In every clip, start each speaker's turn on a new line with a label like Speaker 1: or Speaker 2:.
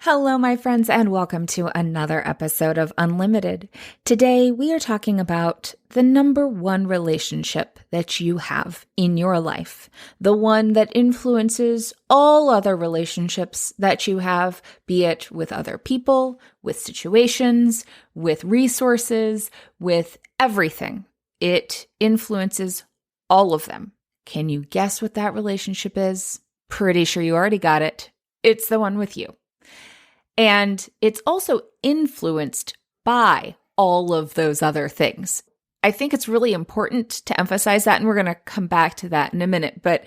Speaker 1: Hello, my friends, and welcome to another episode of Unlimited. Today, we are talking about the number one relationship that you have in your life, the one that influences all other relationships that you have, be it with other people, with situations, with resources, with everything. It influences all of them. Can you guess what that relationship is? Pretty sure you already got it. It's the one with you. And it's also influenced by all of those other things. I think it's really important to emphasize that, and we're going to come back to that in a minute, but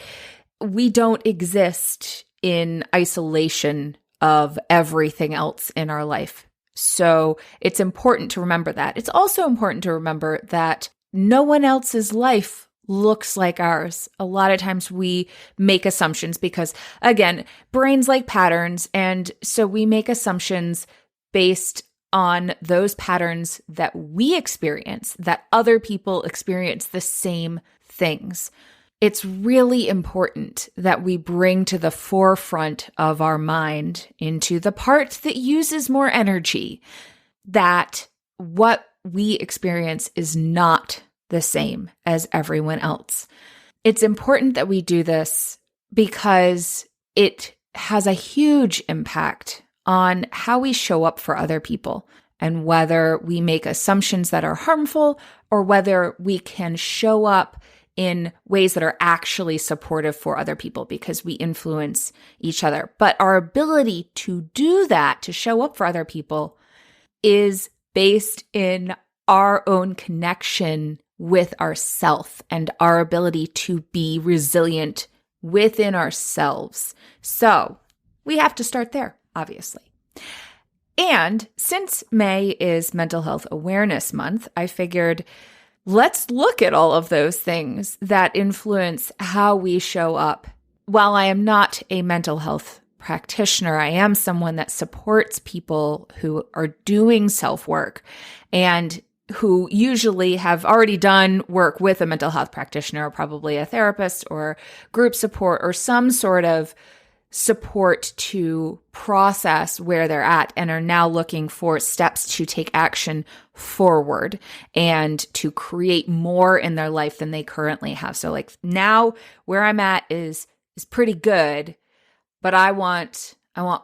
Speaker 1: we don't exist in isolation of everything else in our life. So it's important to remember that. It's also important to remember that no one else's life looks like ours. A lot of times we make assumptions because, again, brains like patterns. And so we make assumptions based on those patterns that we experience, that other people experience the same things. It's really important that we bring to the forefront of our mind, into the part that uses more energy, that what we experience is not the same as everyone else. It's important that we do this because it has a huge impact on how we show up for other people and whether we make assumptions that are harmful or whether we can show up in ways that are actually supportive for other people because we influence each other. But our ability to do that, to show up for other people, is based in our own connection with ourself and our ability to be resilient within ourselves. So we have to start there, obviously. And since May is Mental Health Awareness Month, I figured let's look at all of those things that influence how we show up. While I am not a mental health practitioner, I am someone that supports people who are doing self-work and who usually have already done work with a mental health practitioner, or probably a therapist or group support or some sort of support to process where they're at and are now looking for steps to take action forward and to create more in their life than they currently have. So like now where I'm at is pretty good, but I want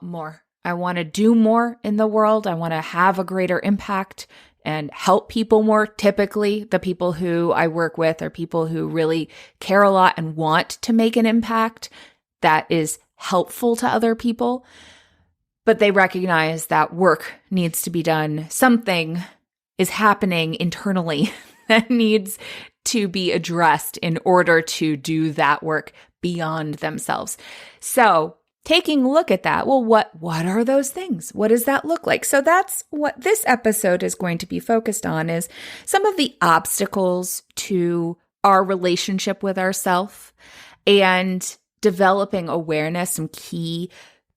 Speaker 1: more. I want to do more in the world. I want to have a greater impact and help people more. Typically, the people who I work with are people who really care a lot and want to make an impact that is helpful to other people, but they recognize that work needs to be done. Something is happening internally that needs to be addressed in order to do that work beyond themselves. So taking a look at that, well, what are those things? What does that look like? So that's what this episode is going to be focused on, is some of the obstacles to our relationship with ourselves and developing awareness, some key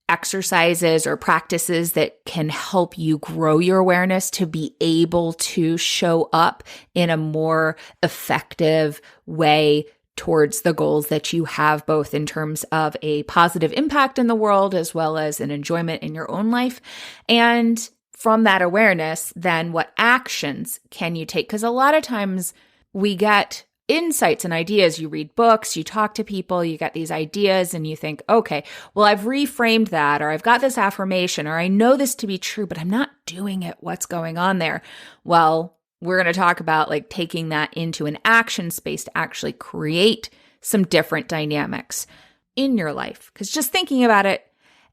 Speaker 1: exercises or practices that can help you grow your awareness to be able to show up in a more effective way towards the goals that you have, both in terms of a positive impact in the world as well as an enjoyment in your own life. And from that awareness, then what actions can you take? Because a lot of times we get insights and ideas. You read books, you talk to people, you get these ideas and you think, okay, well, I've reframed that, or I've got this affirmation, or I know this to be true, but I'm not doing it. What's going on there? Well, we're going to talk about like taking that into an action space to actually create some different dynamics in your life. Because just thinking about it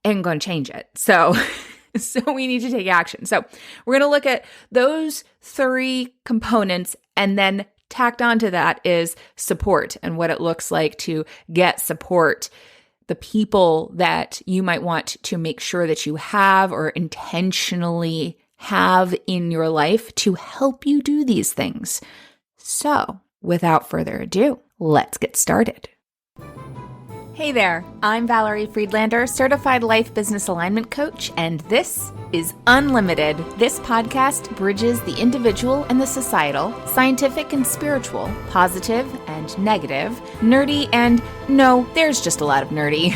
Speaker 1: ain't going to change it. So we need to take action. So we're going to look at those three components, and then tacked onto that is support and what it looks like to get support. The people that you might want to make sure that you have or intentionally have in your life to help you do these things. So, without further ado, let's get started. Hey there, I'm Valerie Friedlander, Certified Life Business Alignment Coach, and this is Unlimited. This podcast bridges the individual and the societal, scientific and spiritual, positive and negative, nerdy and no, there's just a lot of nerdy.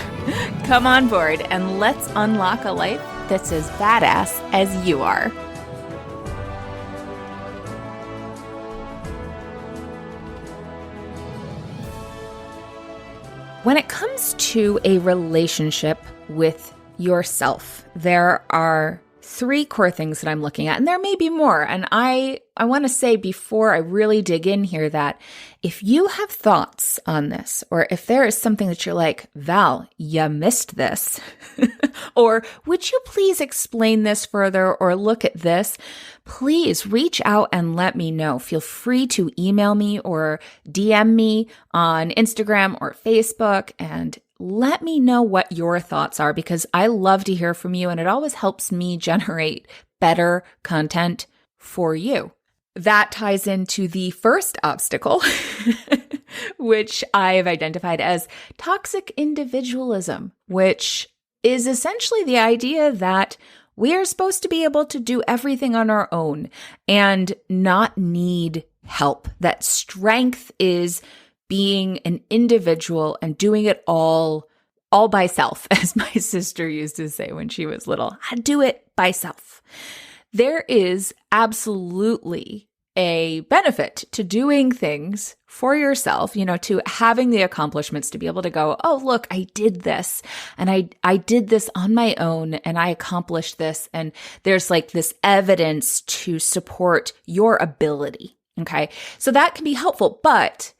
Speaker 1: Come on board and let's unlock a life that's as badass as you are. When it comes to a relationship with yourself, there are 3 core things that I'm looking at, and there may be more. And I want to say before I really dig in here that if you have thoughts on this, or if there is something that you're like, Val, you missed this, or would you please explain this further or look at this, please reach out and let me know. Feel free to email me or DM me on Instagram or Facebook and let me know what your thoughts are, because I love to hear from you and it always helps me generate better content for you. That ties into the first obstacle, which I have identified as toxic individualism, which is essentially the idea that we are supposed to be able to do everything on our own and not need help. That strength is being an individual and doing it all by self, as my sister used to say when she was little. I do it by self. There is absolutely a benefit to doing things for yourself, to having the accomplishments, to be able to go, oh, look, I did this and I did this on my own and I accomplished this. And there's like this evidence to support your ability. Okay. So that can be helpful, but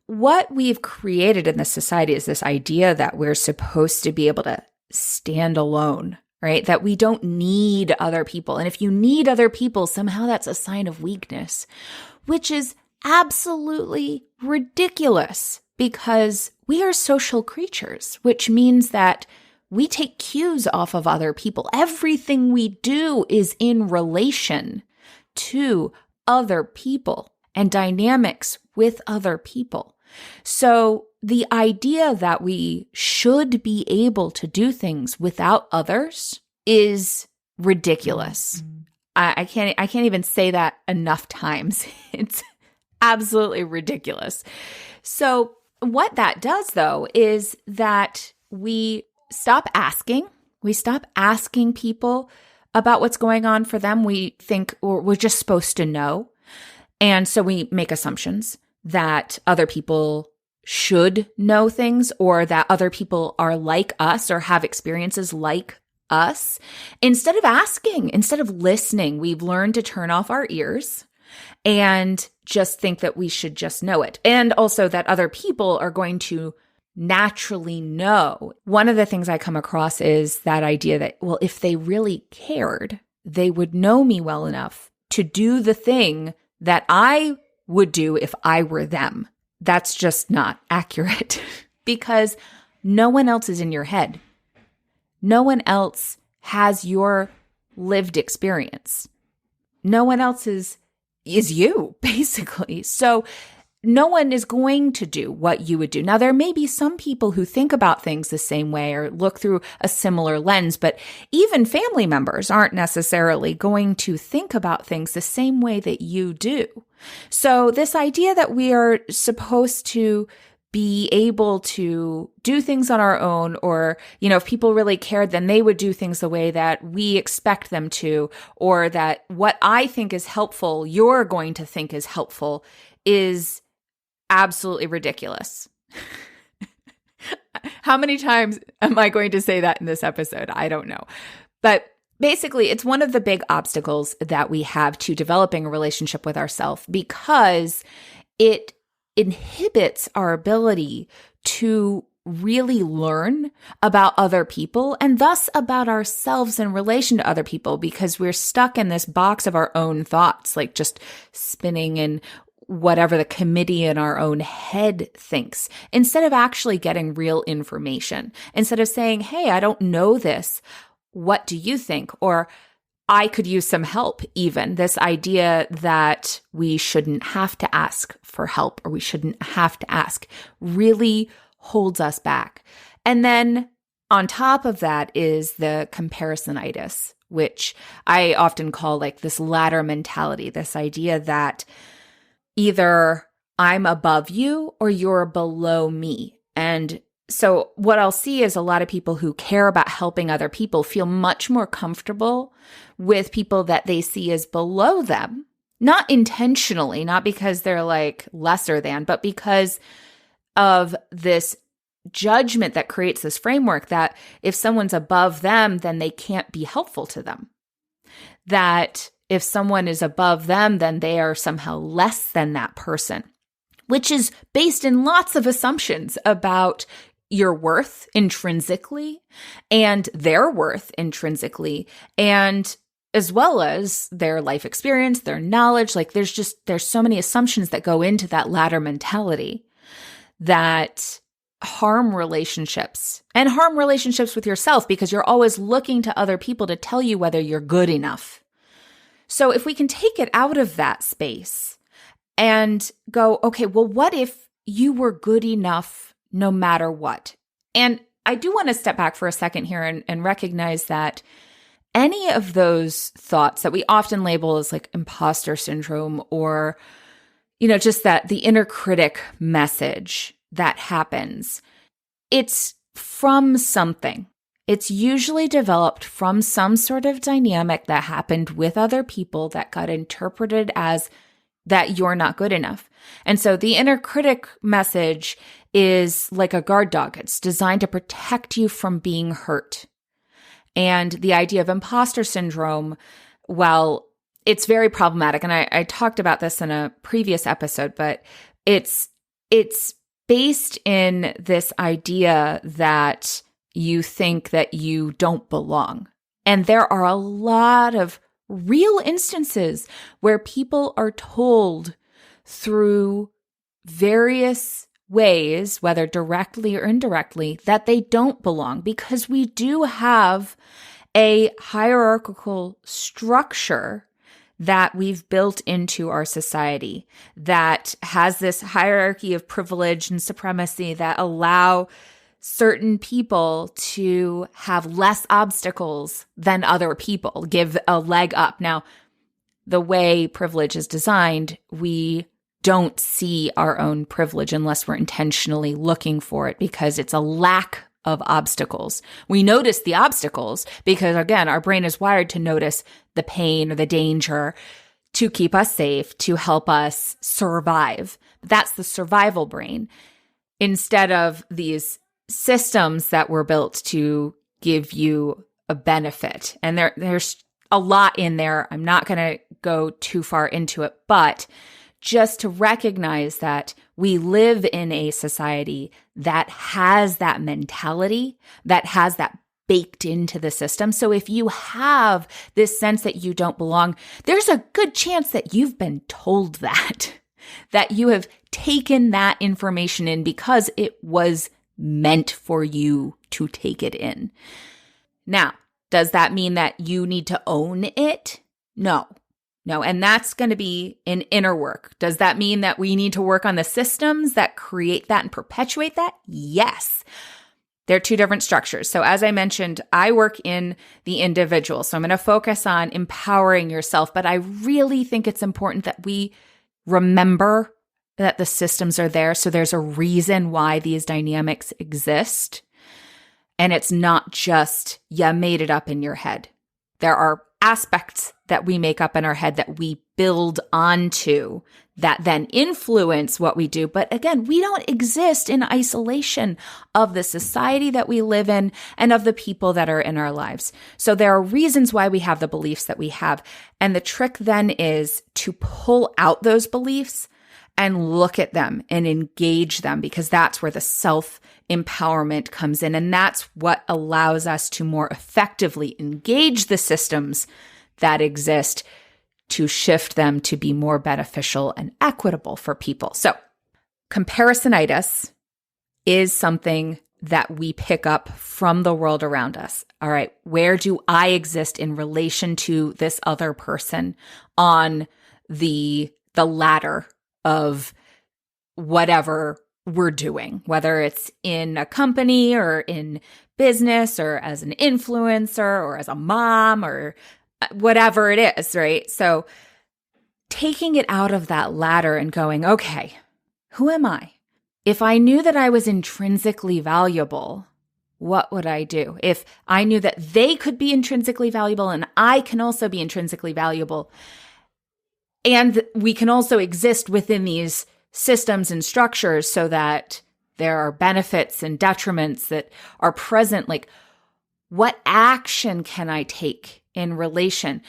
Speaker 1: what we've created in this society is this idea that we're supposed to be able to stand alone, right? That we don't need other people. And if you need other people, somehow that's a sign of weakness, which is absolutely ridiculous because we are social creatures, which means that we take cues off of other people. Everything we do is in relation to other people and dynamics with other people. So the idea that we should be able to do things without others is ridiculous. I can't even say that enough times. It's absolutely ridiculous. So what that does, though, is that we stop asking people about what's going on for them. We think we're just supposed to know. And so we make assumptions that other people should know things or that other people are like us or have experiences like us. Instead of asking, instead of listening, we've learned to turn off our ears and just think that we should just know it. And also that other people are going to naturally know. One of the things I come across is that idea that, well, if they really cared, they would know me well enough to do the thing that I would do if I were them. That's just not accurate because no one else is in your head. No one else has your lived experience. No one else is you, basically. So no one is going to do what you would do. Now, there may be some people who think about things the same way or look through a similar lens, but even family members aren't necessarily going to think about things the same way that you do. So this idea that we are supposed to be able to do things on our own, or, if people really cared, then they would do things the way that we expect them to, or that what I think is helpful, you're going to think is helpful, is absolutely ridiculous. How many times am I going to say that in this episode? I don't know. But basically, it's one of the big obstacles that we have to developing a relationship with ourselves because it inhibits our ability to really learn about other people and thus about ourselves in relation to other people because we're stuck in this box of our own thoughts, like just spinning in whatever the committee in our own head thinks, instead of actually getting real information, instead of saying, hey, I don't know this. What do you think? Or I could use some help even. This idea that we shouldn't have to ask for help or we shouldn't have to ask really holds us back. And then on top of that is the comparisonitis, which I often call like this ladder mentality, this idea that either I'm above you or you're below me. And So what I'll see is a lot of people who care about helping other people feel much more comfortable with people that they see as below them, not intentionally, not because they're like lesser than, but because of this judgment that creates this framework that if someone's above them, then they can't be helpful to them. That if someone is above them, then they are somehow less than that person, which is based in lots of assumptions about your worth intrinsically and their worth intrinsically, and as well as their life experience, their knowledge. Like there's so many assumptions that go into that ladder mentality that harm relationships and harm relationships with yourself, because you're always looking to other people to tell you whether you're good enough. So if we can take it out of that space and go, okay, well, what if you were good enough no matter what? And I do want to step back for a second here and recognize that any of those thoughts that we often label as like imposter syndrome, or, just that the inner critic message that happens, it's from something. It's usually developed from some sort of dynamic that happened with other people that got interpreted as that you're not good enough. And so the inner critic message is like a guard dog. It's designed to protect you from being hurt. And the idea of imposter syndrome, well, it's very problematic. And I talked about this in a previous episode, but it's based in this idea that you think that you don't belong. And there are a lot of real instances where people are told through various ways, whether directly or indirectly, that they don't belong, because we do have a hierarchical structure that we've built into our society that has this hierarchy of privilege and supremacy that allow certain people to have less obstacles than other people, give a leg up. Now, the way privilege is designed, we don't see our own privilege unless we're intentionally looking for it, because it's a lack of obstacles. We notice the obstacles because, again, our brain is wired to notice the pain or the danger to keep us safe, to help us survive. That's the survival brain, instead of these systems that were built to give you a benefit. And there's a lot in there. I'm not going to go too far into it, but just to recognize that we live in a society that has that mentality, that has that baked into the system. So if you have this sense that you don't belong, there's a good chance that you've been told that you have taken that information in because it was meant for you to take it in. Now, does that mean that you need to own it? No. And that's going to be an inner work. Does that mean that we need to work on the systems that create that and perpetuate that? Yes. They're two different structures. So as I mentioned, I work in the individual. So I'm going to focus on empowering yourself, but I really think it's important that we remember that the systems are there. So there's a reason why these dynamics exist. And it's not just, you made it up in your head. There are aspects that we make up in our head that we build onto that then influence what we do. But again, we don't exist in isolation of the society that we live in and of the people that are in our lives. So there are reasons why we have the beliefs that we have. And the trick then is to pull out those beliefs and look at them and engage them, because that's where the self-empowerment comes in. And that's what allows us to more effectively engage the systems that exist to shift them to be more beneficial and equitable for people. So comparisonitis is something that we pick up from the world around us. All right, where do I exist in relation to this other person on the ladder of whatever we're doing, whether it's in a company or in business or as an influencer or as a mom or whatever it is, right? So taking it out of that ladder and going, okay, who am I? If I knew that I was intrinsically valuable, what would I do? If I knew that they could be intrinsically valuable and I can also be intrinsically valuable, and we can also exist within these systems and structures so that there are benefits and detriments that are present, like what action can I take in relation?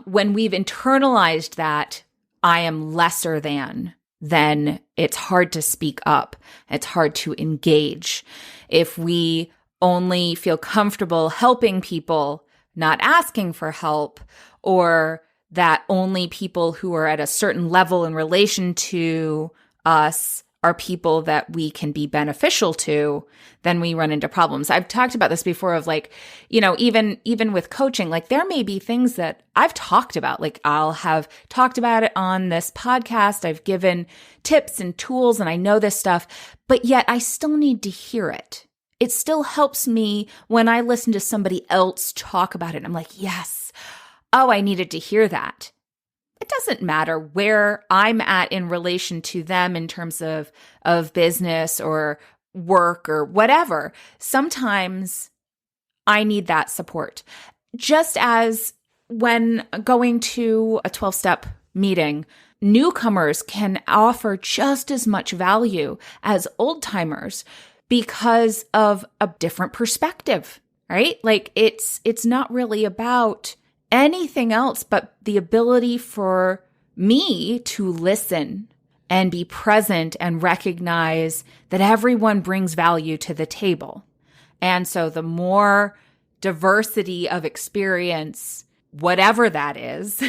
Speaker 1: When we've internalized that I am lesser than, then it's hard to speak up. It's hard to engage. If we only feel comfortable helping people, not asking for help, or that only people who are at a certain level in relation to us are people that we can be beneficial to, then we run into problems. I've talked about this before of like, even with coaching, like there may be things that I've talked about, like I'll have talked about it on this podcast. I've given tips and tools and I know this stuff, but yet I still need to hear it. It still helps me when I listen to somebody else talk about it. I'm like, yes, oh, I needed to hear that. It doesn't matter where I'm at in relation to them in terms of business or work or whatever. Sometimes I need that support. Just as when going to a 12-step meeting, newcomers can offer just as much value as old-timers because of a different perspective, right? Like it's not really about anything else but the ability for me to listen and be present and recognize that everyone brings value to the table. And so the more diversity of experience, whatever that is,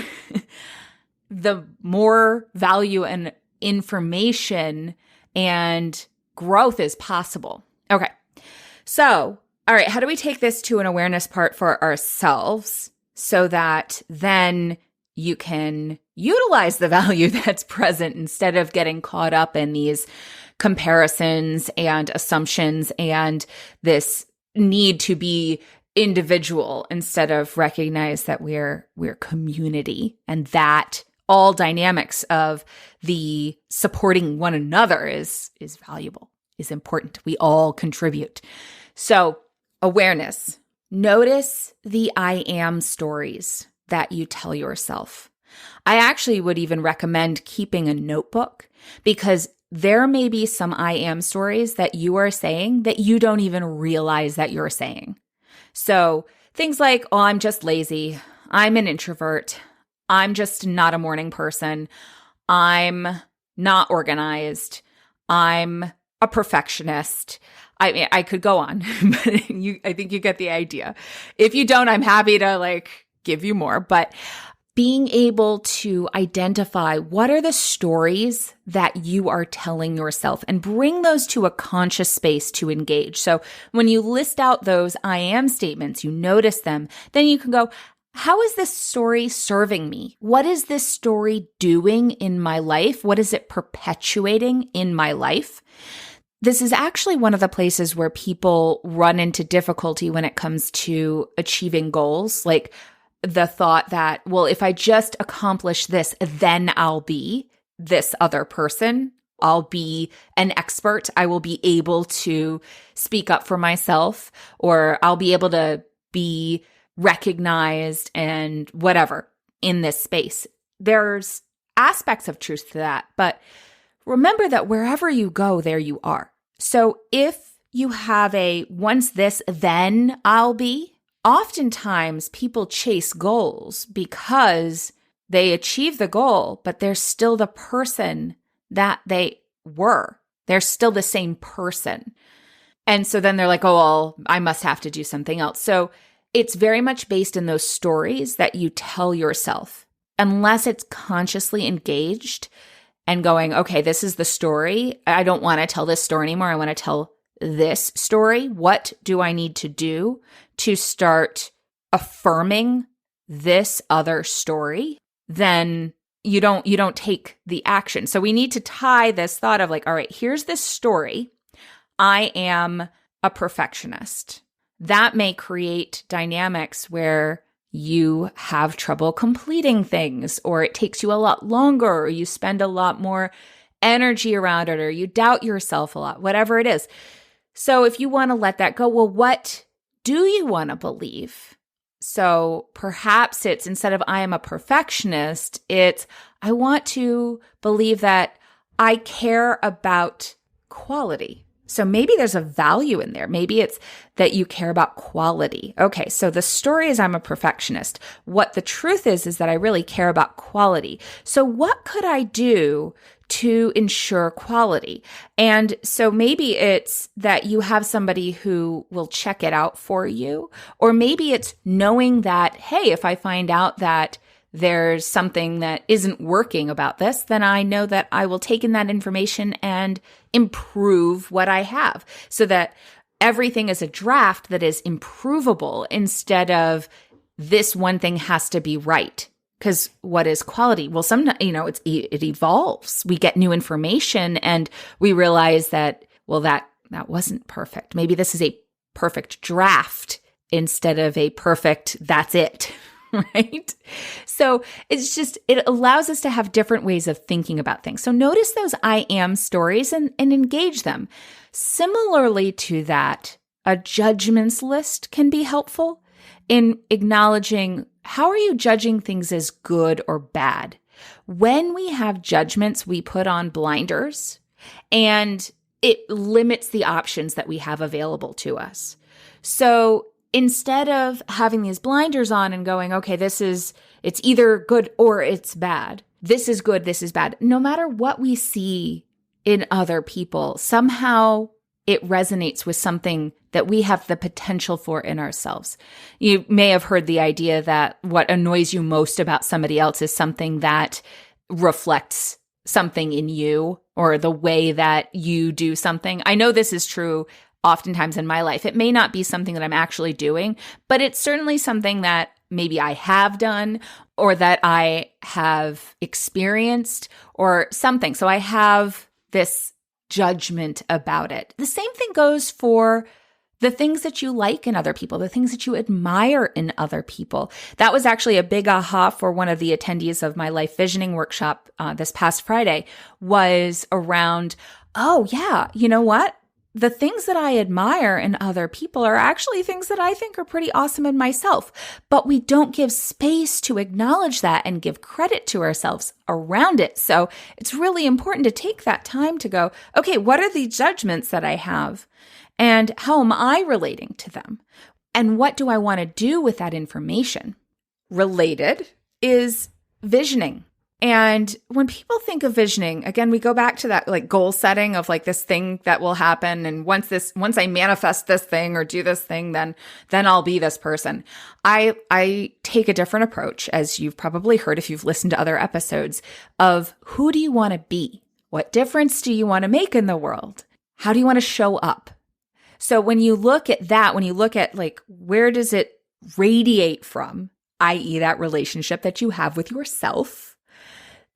Speaker 1: the more value and information and growth is possible. Okay. So, all right, how do we take this to an awareness part for ourselves so that then you can utilize the value that's present instead of getting caught up in these comparisons and assumptions and this need to be individual instead of recognize that we're community, and that all dynamics of the supporting one another is valuable, is important. We all contribute. So awareness. Notice the I am stories that you tell yourself. I actually would even recommend keeping a notebook because there may be some I am stories that you are saying that you don't even realize that you're saying. So things like, oh, I'm just lazy. I'm an introvert. I'm just not a morning person. I'm not organized. I'm a perfectionist. I mean, I could go on, but I think you get the idea. If you don't, I'm happy to give you more, but being able to identify what are the stories that you are telling yourself and bring those to a conscious space to engage. So when you list out those I am statements, you notice them, then you can go, how is this story serving me? What is this story doing in my life? What is it perpetuating in my life? This is actually one of the places where people run into difficulty when it comes to achieving goals. Like the thought that, well, if I just accomplish this, then I'll be this other person. I'll be an expert. I will be able to speak up for myself, or I'll be able to be recognized and whatever in this space. There's aspects of truth to that, but remember that wherever you go, there you are. So if you have a once this, then I'll be, oftentimes people chase goals because they achieve the goal, but they're still the person that they were. They're still the same person. And so then they're like, oh, well, I must have to do something else. So it's very much based in those stories that you tell yourself, unless it's consciously engaged and going, okay, this is the story. I don't want to tell this story anymore. I want to tell this story. What do I need to do to start affirming this other story? Then you don't take the action. So we need to tie this thought of all right, here's this story. I am a perfectionist. That may create dynamics where you have trouble completing things, or it takes you a lot longer, or you spend a lot more energy around it, or you doubt yourself a lot, whatever it is. So if you want to let that go, well, what do you want to believe? So perhaps it's, instead of I am a perfectionist, it's I want to believe that I care about quality. So maybe there's a value in there. Maybe it's that you care about quality. Okay, so the story is I'm a perfectionist. What the truth is that I really care about quality. So what could I do to ensure quality? And so maybe it's that you have somebody who will check it out for you, or maybe it's knowing that, hey, if I find out that there's something that isn't working about this, then I know that I will take in that information and improve what I have, so that everything is a draft that is improvable instead of this one thing has to be right. Because what is quality? Well, sometimes, it evolves. We get new information and we realize that, well, that wasn't perfect. Maybe this is a perfect draft instead of a perfect, that's it. Right? So it allows us to have different ways of thinking about things. So notice those I am stories and engage them. Similarly to that, a judgments list can be helpful in acknowledging, how are you judging things as good or bad? When we have judgments, we put on blinders and it limits the options that we have available to us. So instead of having these blinders on and going, okay, it's either good or it's bad. This is good, this is bad. No matter what we see in other people, somehow it resonates with something that we have the potential for in ourselves. You may have heard the idea that what annoys you most about somebody else is something that reflects something in you or the way that you do something. I know this is true oftentimes in my life. It may not be something that I'm actually doing, but it's certainly something that maybe I have done or that I have experienced or something. So I have this judgment about it. The same thing goes for the things that you like in other people, the things that you admire in other people. That was actually a big aha for one of the attendees of my life visioning workshop this past Friday, was around, oh yeah, you know what? The things that I admire in other people are actually things that I think are pretty awesome in myself, but we don't give space to acknowledge that and give credit to ourselves around it. So it's really important to take that time to go, okay, what are the judgments that I have and how am I relating to them? And what do I want to do with that information? Related is visioning. And when people think of visioning, again, we go back to that like goal setting of like this thing that will happen. And once I manifest this thing or do this thing, then I'll be this person. I take a different approach, as you've probably heard if you've listened to other episodes, of who do you want to be? What difference do you want to make in the world? How do you want to show up? So when you look at that, when you look at like, where does it radiate from, i.e. that relationship that you have with yourself,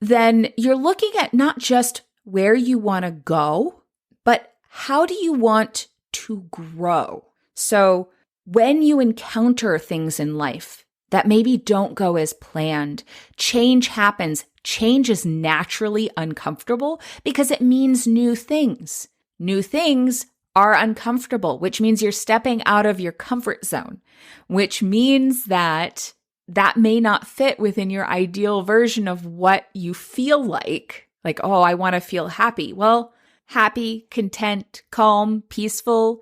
Speaker 1: then you're looking at not just where you want to go, but how do you want to grow? So when you encounter things in life that maybe don't go as planned, change happens. Change is naturally uncomfortable because it means new things. New things are uncomfortable, which means you're stepping out of your comfort zone, which means that may not fit within your ideal version of what you feel like. Like, oh, I want to feel happy. Well, happy, content, calm, peaceful.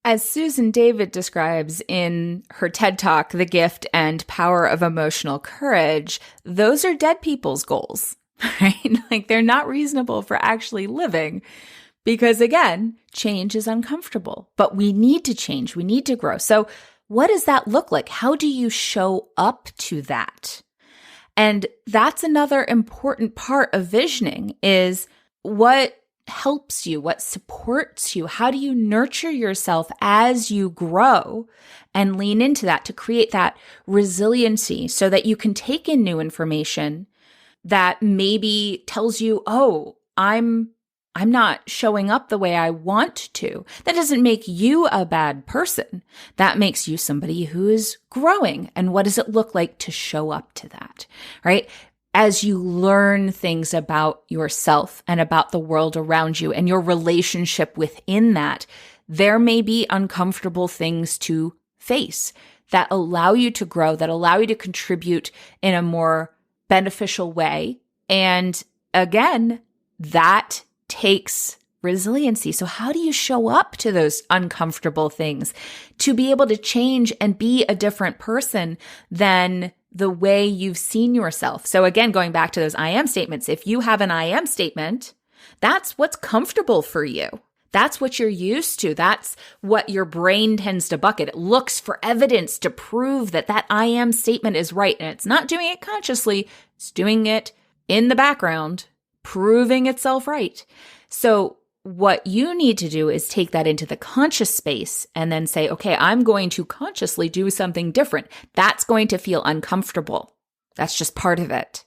Speaker 1: As Susan David describes in her TED Talk, The Gift and Power of Emotional Courage, those are dead people's goals, right? Like they're not reasonable for actually living because again, change is uncomfortable, but we need to change. We need to grow. So what does that look like? How do you show up to that? And that's another important part of visioning is what helps you, what supports you. How do you nurture yourself as you grow and lean into that to create that resiliency so that you can take in new information that maybe tells you, oh, I'm not showing up the way I want to. That doesn't make you a bad person. That makes you somebody who is growing. And what does it look like to show up to that, right? as you learn things about yourself and about the world around you and your relationship within that, there may be uncomfortable things to face that allow you to grow, that allow you to contribute in a more beneficial way. And again, that takes resiliency. So how do you show up to those uncomfortable things to be able to change and be a different person than the way you've seen yourself? So again, going back to those I am statements, if you have an I am statement, that's what's comfortable for you. That's what you're used to. That's what your brain tends to bucket. It looks for evidence to prove that that I am statement is right. And it's not doing it consciously. It's doing it in the background, proving itself right. So what you need to do is take that into the conscious space and then say, okay, I'm going to consciously do something different. That's going to feel uncomfortable. That's just part of it.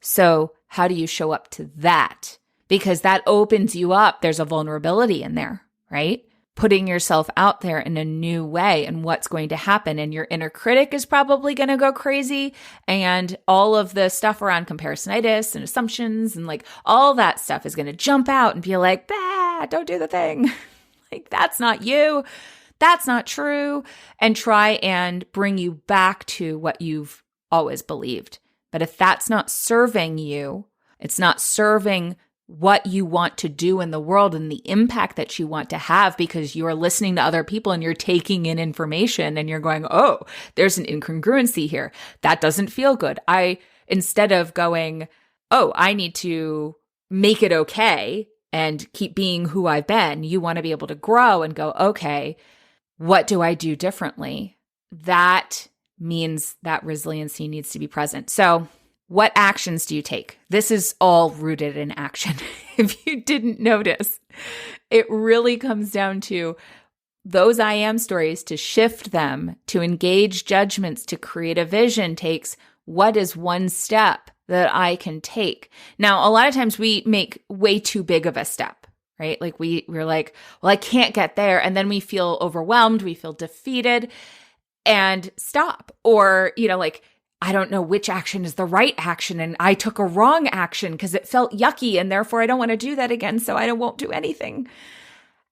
Speaker 1: So how do you show up to that? Because that opens you up. There's a vulnerability in there, right? Putting yourself out there in a new way and what's going to happen. And your inner critic is probably going to go crazy. And all of the stuff around comparisonitis and assumptions and like all that stuff is going to jump out and be like, bah, don't do the thing. Like, that's not you. That's not true. And try and bring you back to what you've always believed. But if that's not serving you, it's not serving what you want to do in the world and the impact that you want to have, because you're listening to other people and you're taking in information and you're going, oh, there's an incongruency here. That doesn't feel good. Instead of going, oh, I need to make it okay and keep being who I've been, you want to be able to grow and go, okay, what do I do differently? That means that resiliency needs to be present. So what actions do you take? This is all rooted in action. If you didn't notice, it really comes down to those I am stories. To shift them, to engage judgments, to create a vision takes what is one step that I can take. Now, a lot of times we make way too big of a step, right? Like we're like, well, I can't get there. And then we feel overwhelmed. We feel defeated and stop. Or, like, I don't know which action is the right action, and I took a wrong action because it felt yucky, and therefore I don't want to do that again, so I won't do anything.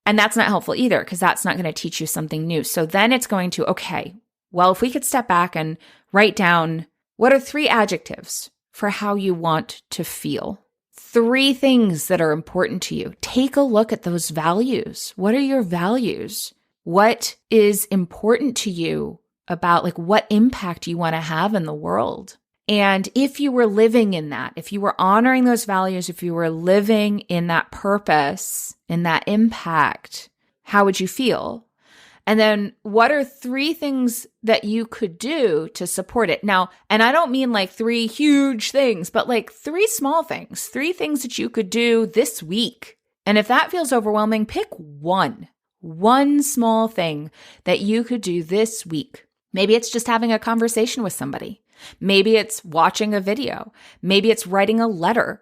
Speaker 1: And that's not helpful either, because that's not going to teach you something new. So then it's going to, okay, well, if we could step back and write down, what are 3 adjectives for how you want to feel? 3 things that are important to you. Take a look at those values. What are your values? What is important to you about like what impact you want to have in the world? And if you were living in that, if you were honoring those values, if you were living in that purpose, in that impact, how would you feel? And then what are 3 things that you could do to support it? Now, and I don't mean like 3 huge things, but like 3 small things, 3 things that you could do this week. And if that feels overwhelming, pick one small thing that you could do this week. Maybe it's just having a conversation with somebody. Maybe it's watching a video. Maybe it's writing a letter.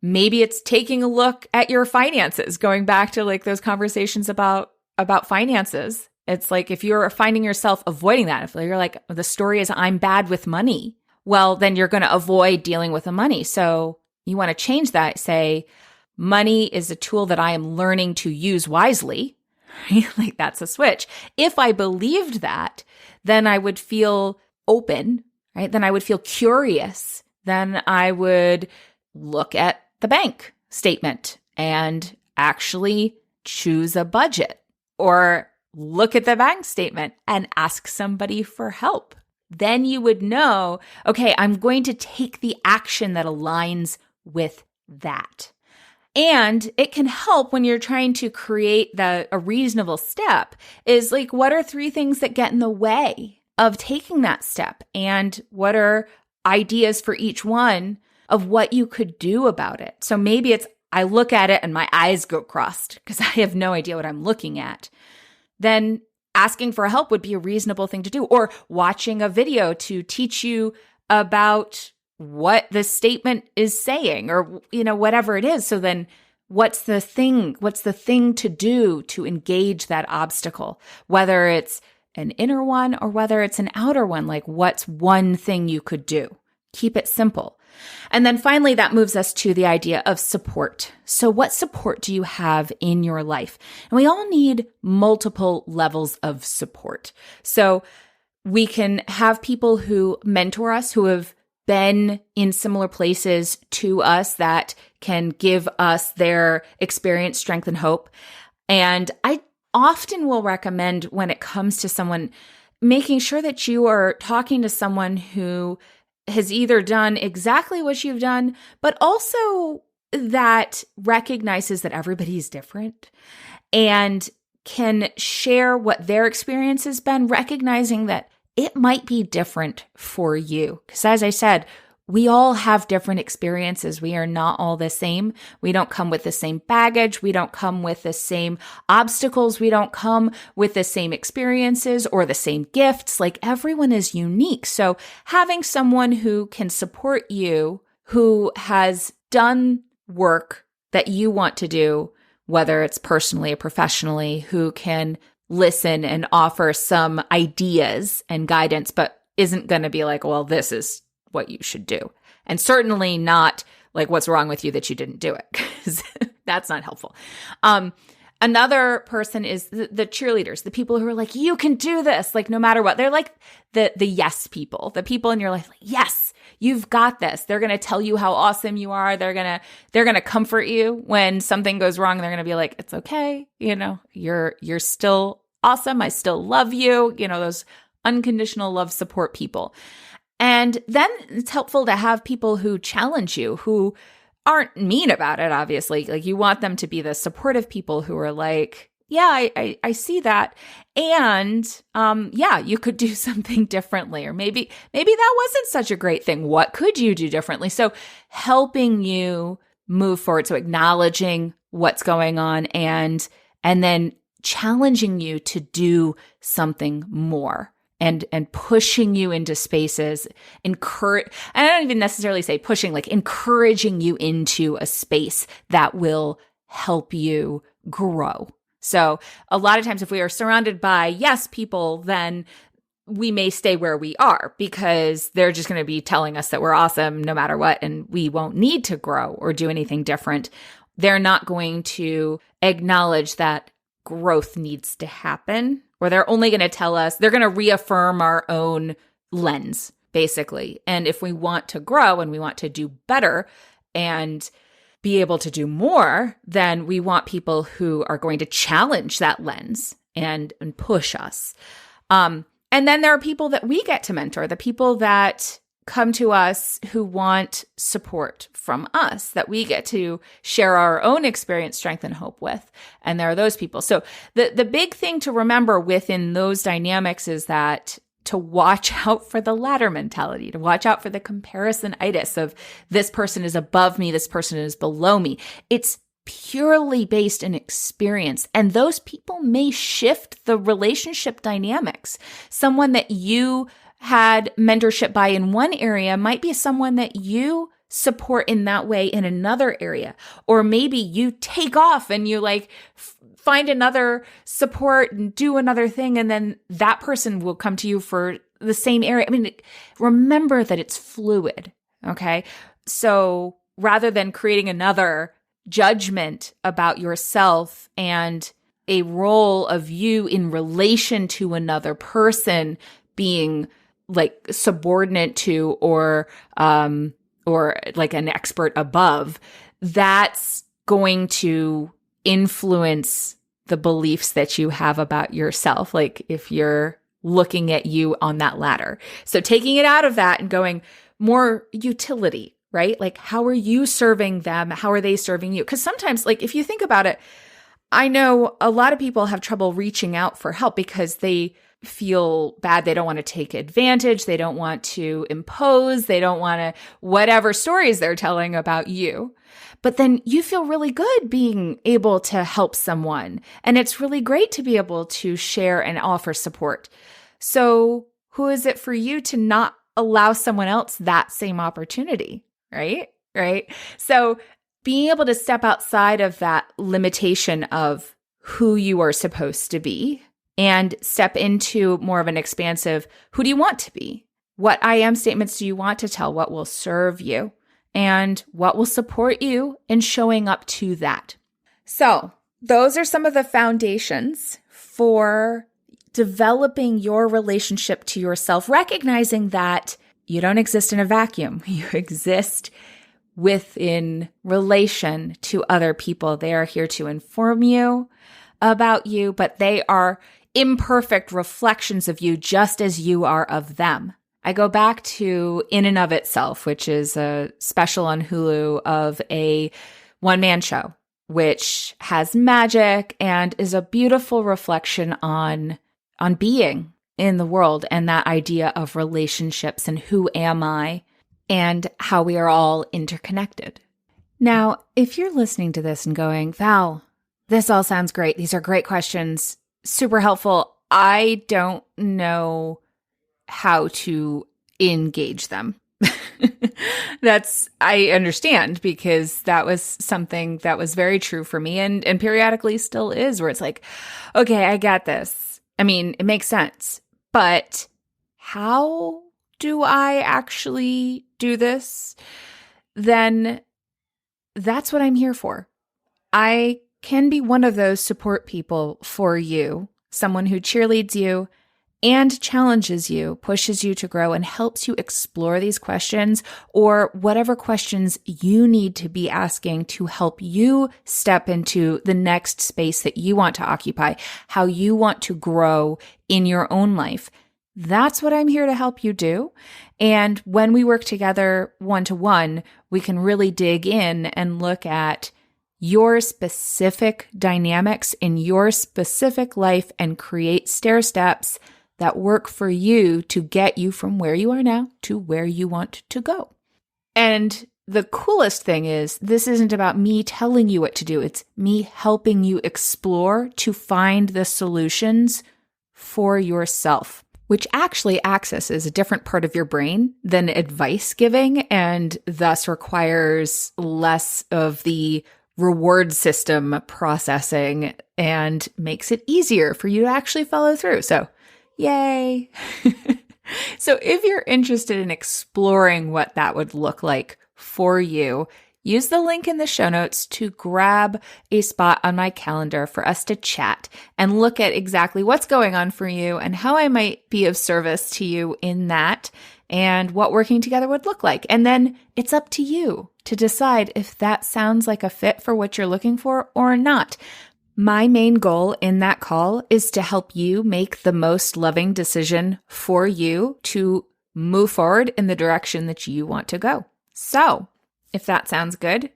Speaker 1: Maybe it's taking a look at your finances, going back to like those conversations about finances. It's like if you're finding yourself avoiding that, if you're like, the story is I'm bad with money, well, then you're going to avoid dealing with the money. So you want to change that. Say, money is a tool that I am learning to use wisely. Like that's a switch. If I believed that, then I would feel open, right? Then I would feel curious. Then I would look at the bank statement and actually choose a budget, or look at the bank statement and ask somebody for help. Then you would know, okay, I'm going to take the action that aligns with that. And it can help when you're trying to create a reasonable step is like, what are 3 things that get in the way of taking that step? And what are ideas for each one of what you could do about it? So maybe it's, I look at it and my eyes go crossed because I have no idea what I'm looking at. Then asking for help would be a reasonable thing to do, or watching a video to teach you about what the statement is saying, or, whatever it is. So then what's the thing to do to engage that obstacle, whether it's an inner one or whether it's an outer one? Like, what's one thing you could do Keep it simple. And then finally, that moves us to the idea of support. So what support do you have in your life? And we all need multiple levels of support. So we can have people who mentor us, who have been in similar places to us, that can give us their experience, strength, and hope. And I often will recommend, when it comes to someone, making sure that you are talking to someone who has either done exactly what you've done, but also that recognizes that everybody's different and can share what their experience has been, recognizing that it might be different for you. Because as I said, we all have different experiences. We are not all the same. We don't come with the same baggage. We don't come with the same obstacles. We don't come with the same experiences or the same gifts. Like, everyone is unique. So having someone who can support you, who has done work that you want to do, whether it's personally or professionally, who can listen and offer some ideas and guidance, but isn't going to be like, well, this is what you should do. And certainly not like, what's wrong with you that you didn't do it, because that's not helpful. Another person is the cheerleaders, the people who are like, you can do this, like, no matter what. They're like the yes people, the people in your life, like, yes, you've got this. They're going to tell you how awesome you are. They're going to comfort you when something goes wrong. They're going to be like, it's okay. You're still awesome. I still love you. Those unconditional love support people. And then it's helpful to have people who challenge you, who aren't mean about it, obviously. Like, you want them to be the supportive people who are like, yeah, I see that. And yeah, you could do something differently. Or maybe that wasn't such a great thing. What could you do differently? So helping you move forward. So acknowledging what's going on and then challenging you to do something more. And pushing you into spaces, I don't even necessarily say pushing, like encouraging you into a space that will help you grow. So a lot of times, if we are surrounded by yes people, then we may stay where we are because they're just going to be telling us that we're awesome no matter what, and we won't need to grow or do anything different. They're not going to acknowledge that growth needs to happen, or they're only going to tell us, they're going to reaffirm our own lens, basically. And if we want to grow and we want to do better and be able to do more, then we want people who are going to challenge that lens and push us. And then there are people that we get to mentor, the people that come to us who want support from us, that we get to share our own experience, strength, and hope with. And there are those people. So the big thing to remember within those dynamics is that to watch out for the ladder mentality, to watch out for the comparison-itis of this person is above me, this person is below me. It's purely based in experience. And those people may shift the relationship dynamics. Someone that you had mentorship by in one area might be someone that you support in that way in another area. Or maybe you take off and you find another support and do another thing, and then that person will come to you for the same area. I mean, remember that it's fluid, okay? So rather than creating another judgment about yourself and a role of you in relation to another person being like subordinate to or like an expert above, that's going to influence the beliefs that you have about yourself. Like if you're looking at you on that ladder. So taking it out of that and going more utility, right? Like, how are you serving them? How are they serving you? Because sometimes, like, if you think about it, I know a lot of people have trouble reaching out for help because they feel bad. They don't want to take advantage. They don't want to impose. They don't want to, whatever stories they're telling about you. But then you feel really good being able to help someone. And it's really great to be able to share and offer support. So who is it for you to not allow someone else that same opportunity? Right? So being able to step outside of that limitation of who you are supposed to be and step into more of an expansive, who do you want to be? What I am statements do you want to tell? What will serve you? And what will support you in showing up to that? So those are some of the foundations for developing your relationship to yourself, recognizing that you don't exist in a vacuum. You exist within relation to other people. They are here to inform you about you, but they are imperfect reflections of you just as you are of them. I go back to In and of Itself, which is a special on Hulu of a one-man show, which has magic and is a beautiful reflection on being in the world and that idea of relationships and who am I and how we are all interconnected. Now, if you're listening to this and going, Val, this all sounds great. These are great questions, super helpful. I don't know how to engage them. I understand, because that was something that was very true for me and periodically still is, where it's like, okay, I got this. I mean, it makes sense, but how do I actually do this? Then that's what I'm here for. I can be one of those support people for you, someone who cheerleads you and challenges you, pushes you to grow, and helps you explore these questions or whatever questions you need to be asking to help you step into the next space that you want to occupy, how you want to grow in your own life. That's what I'm here to help you do. And when we work together one-to-one, we can really dig in and look at your specific dynamics in your specific life and create stair steps that work for you to get you from where you are now to where you want to go. And the coolest thing is, this isn't about me telling you what to do. It's me helping you explore to find the solutions for yourself, which actually accesses a different part of your brain than advice giving and thus requires less of the reward system processing and makes it easier for you to actually follow through. So yay. So if you're interested in exploring what that would look like for you, use the link in the show notes to grab a spot on my calendar for us to chat and look at exactly what's going on for you and how I might be of service to you in that and what working together would look like. And then it's up to you to decide if that sounds like a fit for what you're looking for or not. My main goal in that call is to help you make the most loving decision for you to move forward in the direction that you want to go. So, if that sounds good,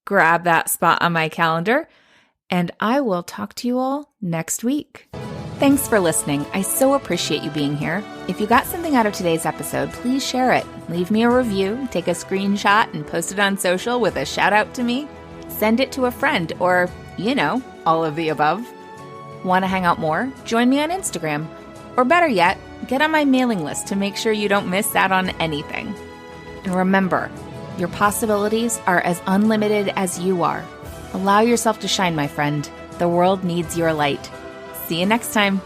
Speaker 1: grab that spot on my calendar, and I will talk to you all next week. Thanks for listening. I so appreciate you being here. If you got something out of today's episode, please share it. Leave me a review, take a screenshot, and post it on social with a shout out to me. Send it to a friend or, all of the above. Want to hang out more? Join me on Instagram. Or better yet, get on my mailing list to make sure you don't miss out on anything. And remember, your possibilities are as unlimited as you are. Allow yourself to shine, my friend. The world needs your light. See you next time.